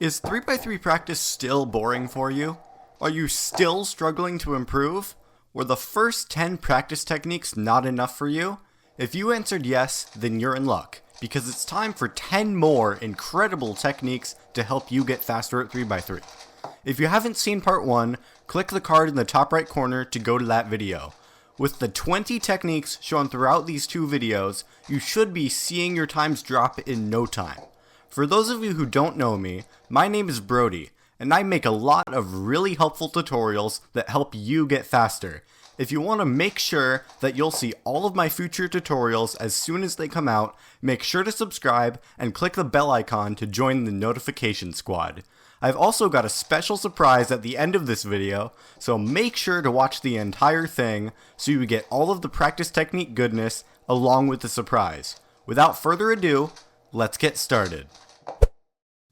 Is 3x3 practice still boring for you? Are you still struggling to improve? Were the first 10 practice techniques not enough for you? If you answered yes, then you're in luck, because it's time for 10 more incredible techniques to help you get faster at 3x3. If you haven't seen part 1, click the card in the top right corner to go to that video. With the 20 techniques shown throughout these two videos, you should be seeing your times drop in no time. For those of you who don't know me, my name is Brody, and I make a lot of really helpful tutorials that help you get faster. If you want to make sure that you'll see all of my future tutorials as soon as they come out, make sure to subscribe and click the bell icon to join the notification squad. I've also got a special surprise at the end of this video, so make sure to watch the entire thing so you get all of the practice technique goodness along with the surprise. Without further ado, let's get started.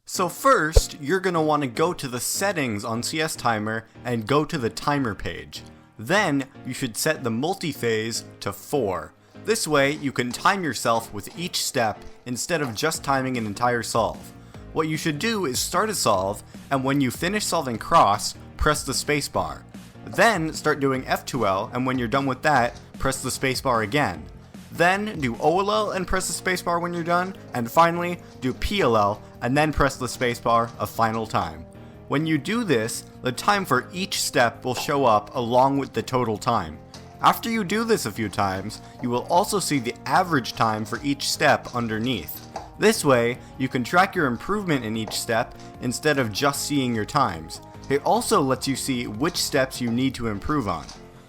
So first, you're going to want to go to the settings on CS Timer and go to the timer page. Then, you should set the multiphase to 4. This way, you can time yourself with each step instead of just timing an entire solve. What you should do is start a solve, and when you finish solving cross, press the spacebar. Then, start doing F2L, and when you're done with that, press the spacebar again. Then, do OLL and press the spacebar when you're done, and finally, do PLL and then press the spacebar a final time. When you do this, the time for each step will show up along with the total time. After you do this a few times, you will also see the average time for each step underneath. This way, you can track your improvement in each step instead of just seeing your times. It also lets you see which steps you need to improve on.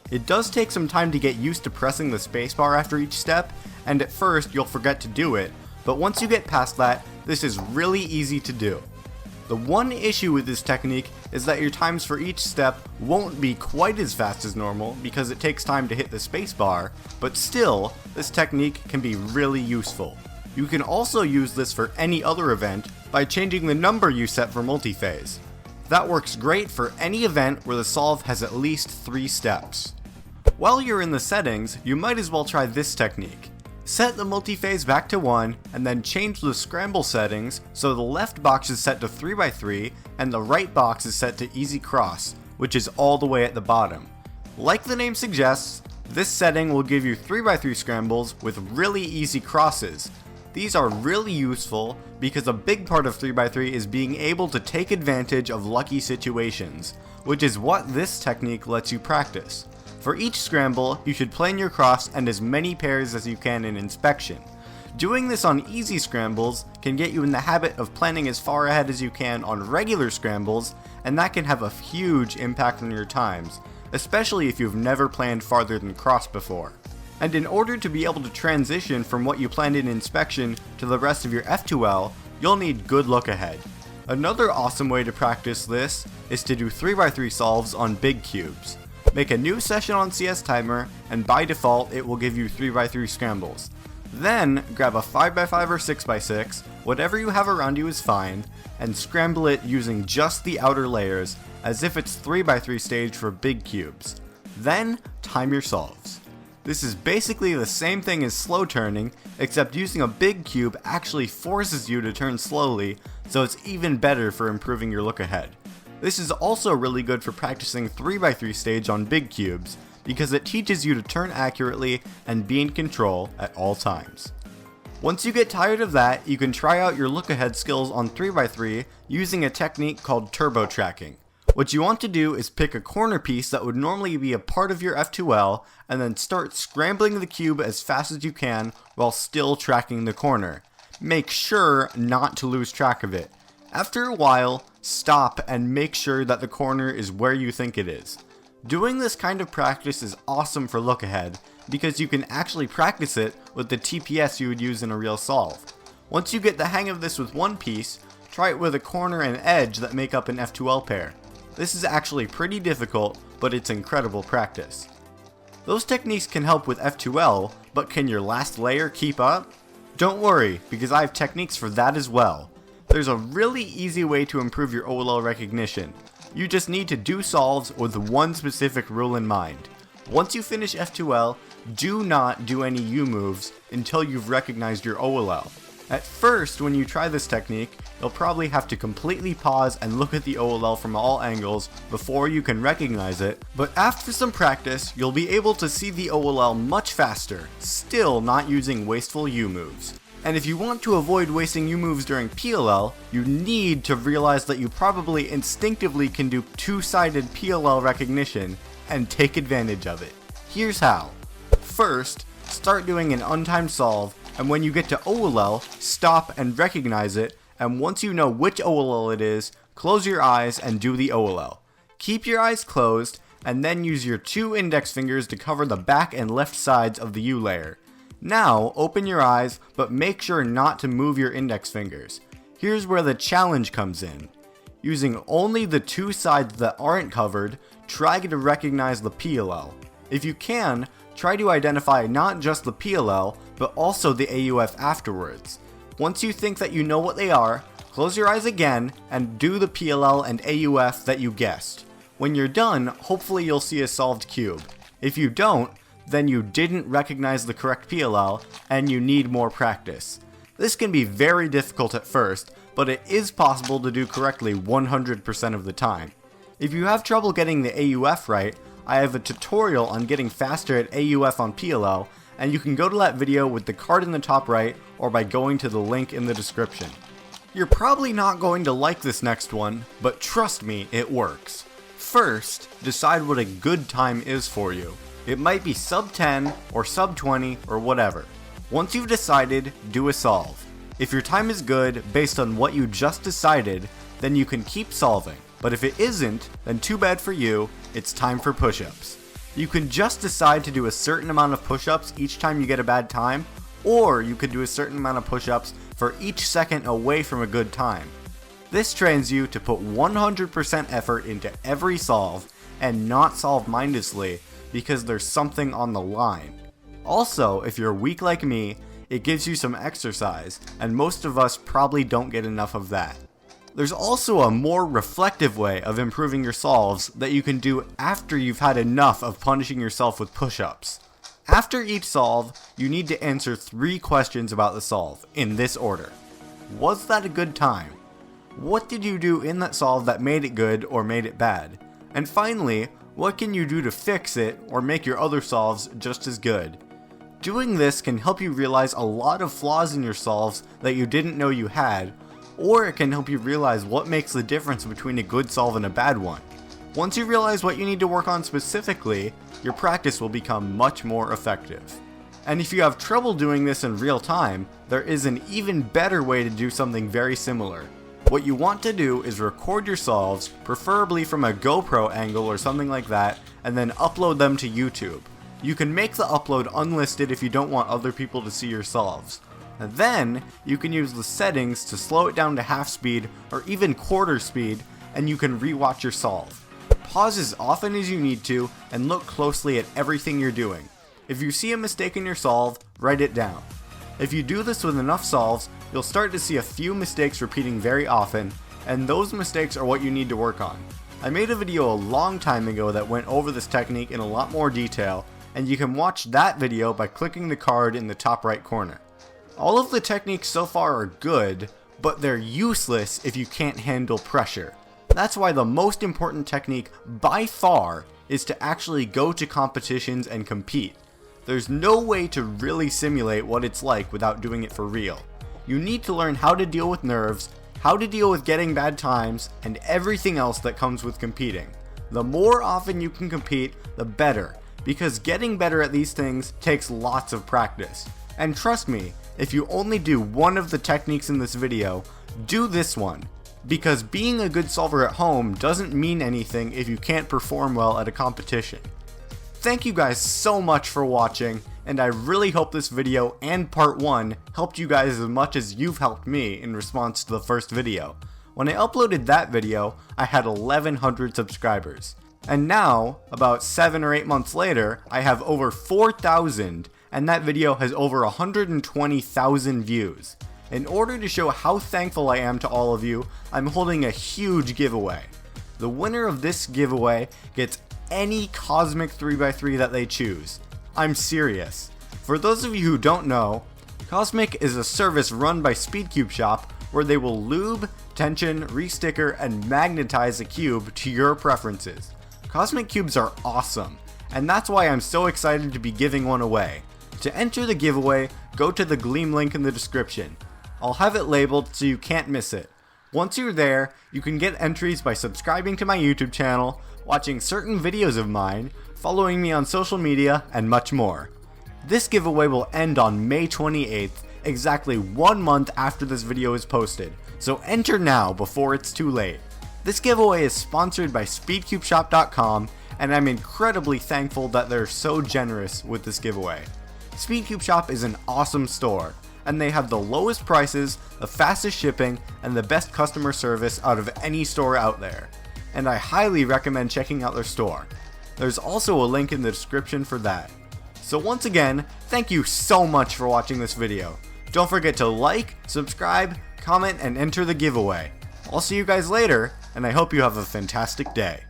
It does take some time to get used to pressing the spacebar after each step, and at first you'll forget to do it, but once you get past that, this is really easy to do. The one issue with this technique is that your times for each step won't be quite as fast as normal because it takes time to hit the spacebar, but still, this technique can be really useful. You can also use this for any other event by changing the number you set for multiphase. That works great for any event where the solve has at least 3 steps. While you're in the settings, you might as well try this technique. Set the multiphase back to 1, and then change the scramble settings so the left box is set to 3x3 and the right box is set to easy cross, which is all the way at the bottom. Like the name suggests, this setting will give you 3x3 scrambles with really easy crosses. These are really useful because a big part of 3x3 is being able to take advantage of lucky situations, which is what this technique lets you practice. For each scramble, you should plan your cross and as many pairs as you can in inspection. Doing this on easy scrambles can get you in the habit of planning as far ahead as you can on regular scrambles, and that can have a huge impact on your times, especially if you've never planned farther than cross before. And in order to be able to transition from what you planned in inspection to the rest of your F2L, you'll need good look ahead. Another awesome way to practice this is to do 3x3 solves on big cubes. Make a new session on CS Timer, and by default it will give you 3x3 scrambles. Then, grab a 5x5 or 6x6, whatever you have around you is fine, and scramble it using just the outer layers, as if it's 3x3 stage for big cubes. Then, time your solves. This is basically the same thing as slow turning, except using a big cube actually forces you to turn slowly, so it's even better for improving your look ahead. This is also really good for practicing 3x3 stage on big cubes, because it teaches you to turn accurately and be in control at all times. Once you get tired of that, you can try out your look ahead skills on 3x3 using a technique called turbo tracking. What you want to do is pick a corner piece that would normally be a part of your F2L, and then start scrambling the cube as fast as you can while still tracking the corner. Make sure not to lose track of it. After a while, stop and make sure that the corner is where you think it is. Doing this kind of practice is awesome for look ahead because you can actually practice it with the TPS you would use in a real solve. Once you get the hang of this with one piece, try it with a corner and edge that make up an F2L pair. This is actually pretty difficult, but it's incredible practice. Those techniques can help with F2L, but can your last layer keep up? Don't worry, because I have techniques for that as well. There's a really easy way to improve your OLL recognition. You just need to do solves with one specific rule in mind. Once you finish F2L, do not do any U moves until you've recognized your OLL. At first, when you try this technique, you'll probably have to completely pause and look at the OLL from all angles before you can recognize it, but after some practice, you'll be able to see the OLL much faster, still not using wasteful U moves. And if you want to avoid wasting U moves during PLL, you need to realize that you probably instinctively can do two-sided PLL recognition and take advantage of it. Here's how. First, start doing an untimed solve, and when you get to OLL, stop and recognize it, and once you know which OLL it is, close your eyes and do the OLL. Keep your eyes closed, and then use your 2 index fingers to cover the back and left sides of the U layer. Now, open your eyes, but make sure not to move your index fingers. Here's where the challenge comes in. Using only the 2 sides that aren't covered, try to recognize the PLL. If you can, try to identify not just the PLL, but also the AUF afterwards. Once you think that you know what they are, close your eyes again and do the PLL and AUF that you guessed. When you're done, hopefully you'll see a solved cube. If you don't, then you didn't recognize the correct PLL and you need more practice. This can be very difficult at first, but it is possible to do correctly 100% of the time. If you have trouble getting the AUF right, I have a tutorial on getting faster at AUF on PLL, and you can go to that video with the card in the top right or by going to the link in the description. You're probably not going to like this next one, but trust me, it works. First, decide what a good time is for you. It might be sub 10 or sub 20 or whatever. Once you've decided, do a solve. If your time is good based on what you just decided, then you can keep solving. But if it isn't, then too bad for you, it's time for push-ups. You can just decide to do a certain amount of push-ups each time you get a bad time, or you could do a certain amount of push-ups for each second away from a good time. This trains you to put 100% effort into every solve and not solve mindlessly because there's something on the line. Also, if you're weak like me, it gives you some exercise, and most of us probably don't get enough of that. There's also a more reflective way of improving your solves that you can do after you've had enough of punishing yourself with push-ups. After each solve, you need to answer 3 questions about the solve, in this order. Was that a good time? What did you do in that solve that made it good or made it bad? And finally, what can you do to fix it or make your other solves just as good? Doing this can help you realize a lot of flaws in your solves that you didn't know you had, or it can help you realize what makes the difference between a good solve and a bad one. Once you realize what you need to work on specifically, your practice will become much more effective. And if you have trouble doing this in real time, there is an even better way to do something very similar. What you want to do is record your solves, preferably from a GoPro angle or something like that, and then upload them to YouTube. You can make the upload unlisted if you don't want other people to see your solves. And then, you can use the settings to slow it down to half speed or even quarter speed, and you can rewatch your solve. Pause as often as you need to, and look closely at everything you're doing. If you see a mistake in your solve, write it down. If you do this with enough solves, you'll start to see a few mistakes repeating very often, and those mistakes are what you need to work on. I made a video a long time ago that went over this technique in a lot more detail, and you can watch that video by clicking the card in the top right corner. All of the techniques so far are good, but they're useless if you can't handle pressure. That's why the most important technique by far is to actually go to competitions and compete. There's no way to really simulate what it's like without doing it for real. You need to learn how to deal with nerves, how to deal with getting bad times, and everything else that comes with competing. The more often you can compete, the better, because getting better at these things takes lots of practice. And trust me, if you only do one of the techniques in this video, do this one. Because being a good solver at home doesn't mean anything if you can't perform well at a competition. Thank you guys so much for watching, and I really hope this video and part 1 helped you guys as much as you've helped me in response to the first video. When I uploaded that video, I had 1,100 subscribers. And now, about 7 or 8 months later, I have over 4,000, and that video has over 120,000 views. In order to show how thankful I am to all of you, I'm holding a huge giveaway. The winner of this giveaway gets any cosmic 3x3 that they choose. I'm serious. For those of you who don't know, Cosmic is a service run by Speedcube Shop where they will lube, tension, resticker, and magnetize a cube to your preferences. Cosmic cubes are awesome, and that's why I'm so excited to be giving one away. To enter the giveaway, go to the Gleam link in the description. I'll have it labeled so you can't miss it. Once you're there, you can get entries by subscribing to my YouTube channel, watching certain videos of mine, following me on social media, and much more. This giveaway will end on May 28th, exactly 1 month after this video is posted, so enter now before it's too late. This giveaway is sponsored by SpeedCubeShop.com, and I'm incredibly thankful that they're so generous with this giveaway. Speedcube Shop is an awesome store, and they have the lowest prices, the fastest shipping, and the best customer service out of any store out there. And I highly recommend checking out their store. There's also a link in the description for that. So once again, thank you so much for watching this video. Don't forget to like, subscribe, comment, and enter the giveaway. I'll see you guys later, and I hope you have a fantastic day.